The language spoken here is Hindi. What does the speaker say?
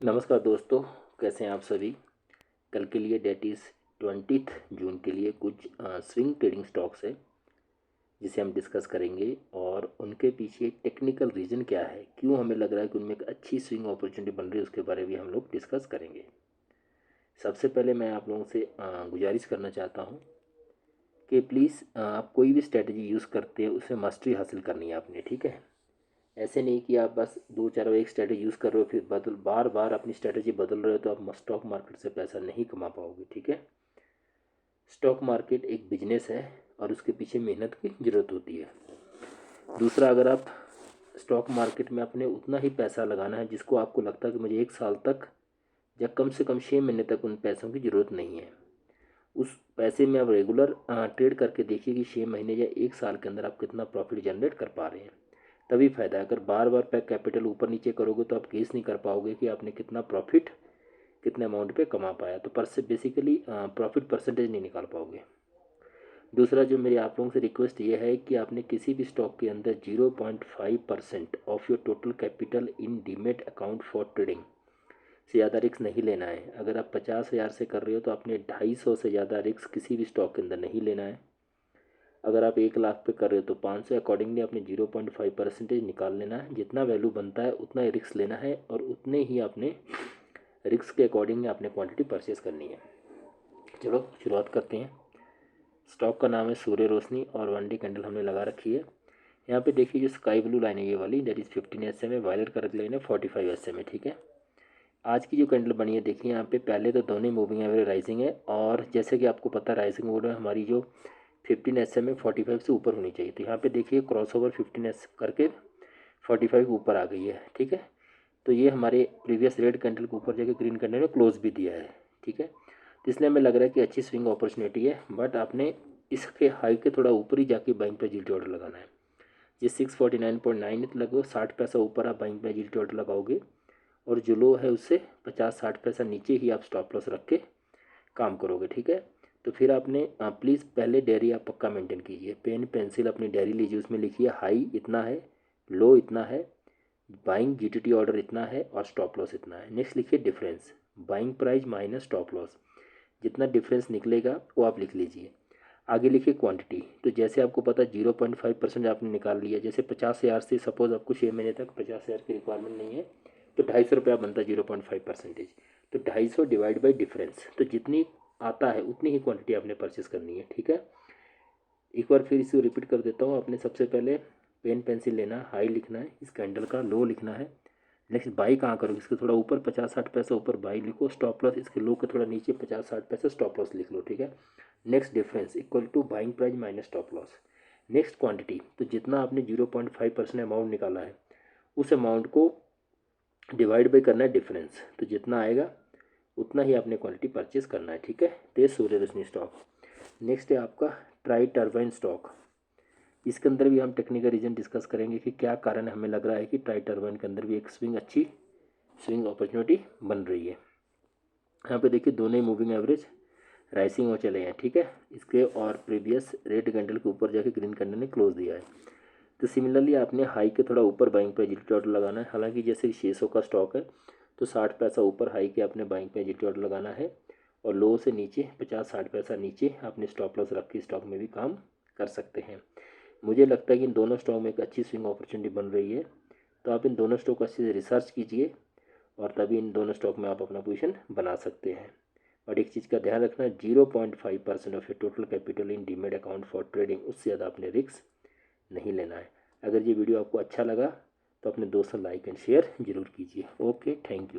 नमस्कार दोस्तों, कैसे हैं आप सभी। कल के लिए डेट इज़ 20 जून के लिए कुछ स्विंग ट्रेडिंग स्टॉक्स है जिसे हम डिस्कस करेंगे और उनके पीछे टेक्निकल रीज़न क्या है, क्यों हमें लग रहा है कि उनमें एक अच्छी स्विंग अपॉर्चुनिटी बन रही है, उसके बारे में हम लोग डिस्कस करेंगे। सबसे पहले मैं आप लोगों से गुजारिश करना चाहता हूँ कि प्लीज़ आप कोई भी स्ट्रेटजी यूज़ करते हैं उसमें मास्टरी हासिल करनी है आपने, ठीक है। ऐसे नहीं कि आप बस दो चार एक स्ट्रेटजी यूज़ कर रहे हो फिर बार बार अपनी स्ट्रेटजी बदल रहे हो, तो आप स्टॉक मार्केट से पैसा नहीं कमा पाओगे, ठीक है। स्टॉक मार्केट एक बिजनेस है और उसके पीछे मेहनत की ज़रूरत होती है। दूसरा, अगर आप स्टॉक मार्केट में अपने उतना ही पैसा लगाना है जिसको आपको लगता है कि मुझे 1 साल तक या कम से कम 6 महीने तक उन पैसों की ज़रूरत नहीं है, उस पैसे में आप रेगुलर ट्रेड करके देखिए कि 6 महीने या 1 साल के अंदर आप कितना प्रॉफिट जनरेट कर पा रहे हैं, तभी फ़ायदा है। अगर बार बार पैक कैपिटल ऊपर नीचे करोगे तो आप गेस नहीं कर पाओगे कि आपने कितना प्रॉफिट कितने अमाउंट पे कमा पाया, तो बेसिकली प्रॉफिट परसेंटेज नहीं निकाल पाओगे। दूसरा, जो मेरी आप लोगों से रिक्वेस्ट ये है कि आपने किसी भी स्टॉक के अंदर 0.5% of your total capital in demat account for trading से ज़्यादा रिस्क नहीं लेना है। अगर आप 50,000 से कर रहे हो तो आपने 250 से ज़्यादा रिस्क किसी भी स्टॉक के अंदर नहीं लेना है। अगर आप 1 लाख पे कर रहे हो तो 500 अकॉर्डिंगली आपने 0.5% निकाल लेना है। जितना वैल्यू बनता है उतना ही रिस्क लेना है और उतने ही आपने रिस्क के अकॉर्डिंग आपने क्वांटिटी परचेज करनी है। चलो शुरुआत करते हैं। स्टॉक का नाम है सूर्य रोशनी और 1 डे कैंडल हमने लगा रखी है। यहाँ पे देखिए जो स्काई ब्लू लाइन है ये वाली, दैट इज़ 15 SM है, वायलेट कलर की लाइन है 45 SM है, ठीक है। आज की जो कैंडल बनी है देखिए यहाँ पे पहले तो दोनों ही मूविंग एवरेज राइजिंग है, और जैसे कि आपको पता है राइजिंग मोड में हमारी जो 15 SM है 45 से ऊपर होनी चाहिए, तो यहाँ पे देखिए क्रॉस ओवर 15 SM करके 45 ऊपर आ गई है, ठीक है। तो ये हमारे प्रीवियस रेड कैंडल के ऊपर जाके ग्रीन कैंडल में क्लोज भी दिया है, ठीक है। तो इसलिए हमें लग रहा है कि अच्छी स्विंग अपॉर्चुनिटी है, बट आपने इसके हाई के थोड़ा ऊपर ही जाके बाइंग पे जीटी ऑर्डर लगाना है। ये 649.9 लगभग 60 पैसा ऊपर आप बाइंग पे जीटी ऑर्डर लगाओगे, और जो लो है उससे 50-60 पैसा नीचे ही आप स्टॉप लॉस रख के काम करोगे, ठीक है। तो फिर आपने प्लीज़ पहले डायरी आप पक्का मेंटेन कीजिए, पेन पेंसिल अपनी डायरी लीजिए, उसमें लिखिए हाई इतना है, लो इतना है, बाइंग जीटीटी ऑर्डर इतना है और स्टॉप लॉस इतना है। नेक्स्ट लिखिए difference, buying price minus stop loss, जितना डिफरेंस निकलेगा वो आप लिख लीजिए। आगे लिखिए क्वांटिटी, तो जैसे आपको पता 0.5% आपने निकाल लिया, जैसे 50,000 से सपोज आपको 6 महीने तक 50,000 की रिक्वायरमेंट नहीं है तो 250 रुपया बनता है 0.5%। तो 250 डिवाइड बाई डिफरेंस, तो जितनी आता है उतनी ही क्वांटिटी आपने परचेस करनी है, ठीक है। एक बार फिर इसे रिपीट कर देता हूँ। आपने सबसे पहले पेन पेंसिल लेना, हाई लिखना है, इस कैंडल का लो लिखना है। नेक्स्ट बाई कहाँ करोगे, इसके थोड़ा ऊपर 50-60 पैसा ऊपर बाई लिखो, स्टॉप लॉस इसके लो के थोड़ा नीचे 50-60 पैसा स्टॉप लॉस लिख लो, ठीक है। Next difference equal to buying price minus stop loss. Next quantity, तो जितना आपने 0.5% अमाउंट निकाला है उस अमाउंट को डिवाइड बाई करना है डिफरेंस, तो जितना आएगा उतना ही आपने क्वांटिटी परचेज करना है, ठीक है। तो ये सूर्य रश्मि स्टॉक। नेक्स्ट है आपका ट्राई टर्बाइन स्टॉक। इसके अंदर भी हम टेक्निकल रीजन डिस्कस करेंगे कि क्या कारण हमें लग रहा है कि ट्राई टर्बाइन के अंदर भी एक अच्छी स्विंग अपॉर्चुनिटी बन रही है। यहाँ पे देखिए दोनों ही मूविंग एवरेज राइसिंग हो चले हैं, ठीक है। इसके और प्रीवियस रेड कैंडल के ऊपर जाके ग्रीन कैंडल ने क्लोज दिया है। तो सिमिलरली आपने हाई के थोड़ा ऊपर बाइंग पे एजिलिटी ऑर्डर लगाना है। हालांकि जैसे 600 का स्टॉक है तो 60 पैसा ऊपर हाई के आपने बाइंग पे एजिलिटी ऑर्डर लगाना है, और लो से नीचे 50-60 पैसा नीचे आपने स्टॉप लॉस रख के स्टॉक में भी काम कर सकते हैं। मुझे लगता है कि इन दोनों स्टॉक में एक अच्छी स्विंग अपॉर्चुनिटी बन रही है, तो आप इन दोनों स्टॉक को अच्छे से रिसर्च कीजिए और तभी इन दोनों स्टॉक में आप अपना पोजीशन बना सकते हैं। और एक चीज़ का ध्यान रखना, 0.5% of your total capital in demat account for trading, उससे ज़्यादा आपने रिस्क नहीं लेना है। अगर ये वीडियो आपको अच्छा लगा तो अपने दोस्तों लाइक एंड शेयर ज़रूर कीजिए। Okay, thank you.